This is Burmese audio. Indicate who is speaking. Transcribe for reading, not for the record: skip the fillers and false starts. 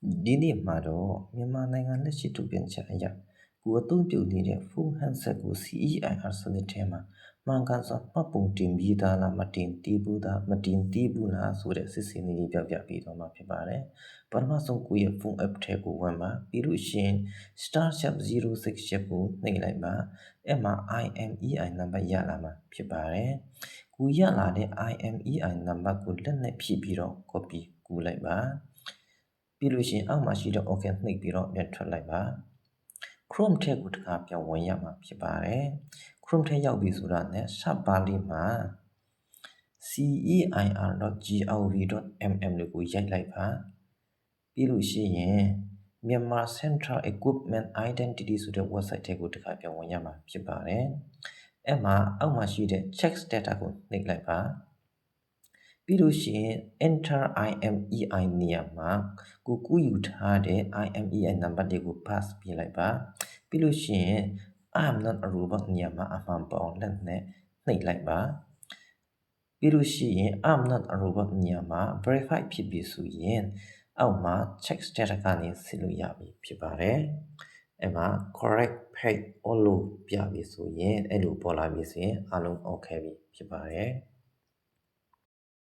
Speaker 1: ဒီနေ့မှာတော့မြန်မာနိုင်ငံလက်ရှိထုတ်ပြန်ချက်အရကိုအသုံးပြုနေတဲ့ဖုန်းဟန်ဆက်ကို CEIR စနစ်ထဲမှာမှန်ကန်စွာမှတ်ပုံတင်ပြီးသားလားမတင်သေးဘူးလားဆိုတဲ့စစ်ဆေးနည်းပြပြီးတော့မှာဖြစ်ပါတယ်။ပထမဆုံးကိုရဲ့ဖုန်း app ထဲကိုဝင်ပါပြီးလို့ရှိရင် *068 ကိုနှိပ်လိုက်ပါအဲ့မှာ IMEI နံပါတ်ရလာမှာဖြစ်ပါတယ်။ကိုရလာတဲ့ IMEI နံပါတ်ကိုလက်နဲ့ဖြည့်ပြီးတော့ copy ကူးလိုက်ပါပြီးလို့ရှိရင်အောက်မှာရှိတဲ့ OK နှိပ်ပြီးတော့ပြန်ထွက်လိုက်ပါ Chrome ထဲကိုတစ်ခါပြန်ဝင်ရမှာဖြစ်ပါတယ် Chrome ထဲရောက်ပြီဆိုတာနဲ့ search bar လေးမှာ ceir.gov.mm လို့ကိုရိုက်လိုက်ပါပြီးလို့ရှိရင် Myanmar Central Equipment Identity ဆိုတဲ့ website ထဲကိုတစ်ခါပြန်ဝင်ရမှာဖြစ်ပါတယ်အဲ့မှာအောက်မှာရှိတဲ့ check data ကိုနှိပ်လိုက်ပါပြီးလို့ရှိရင် enter IMEI နေရာမှာကိုကူးယူထားတဲ့ IMEI နံပါတ်တွေကို pass ပေးလိုက်ပါပြီးလို့ရှိရင် I am not a robot နေရာမှာအမှန်ပေါအောင်လက်နဲ့နှိပ်လိုက်ပါပြီးလို့ရှိရင် I am not a robot နေရာမှာ verify ဖြစ်ပြီဆိုရင်အောက်မှာ check status ကနေစစ်လို့ရပြီဖြစ်ပါတယ်အဲ့မှာ correct page all လို့ပြပြီဆိုရင်အဲ့လိုပေါ်လာပြီဆိုရင်အားလုံး okay ပြီဖြစ်ပါတယ်